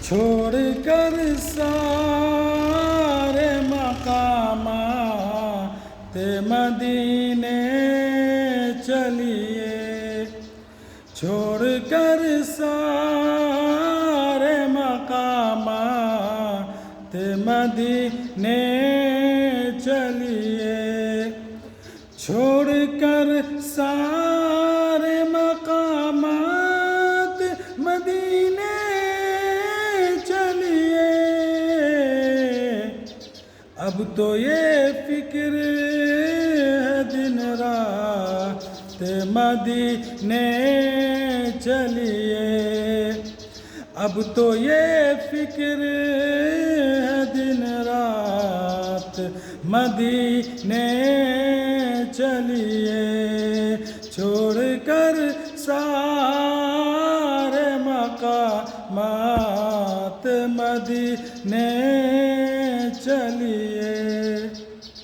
چھوڑ کر سارے مقامات مدینے چلیے، چھوڑ کر سارے مقامات مدینے چلیے، چھوڑ کر سارے مقامات مدینے چلیے، اب تو یہ فکر ہے دن رات مدینے چلیے، اب تو یہ فکر ہے دن رات مدینے چلیے، چھوڑ کر سارے مقامات مدینے چلیے۔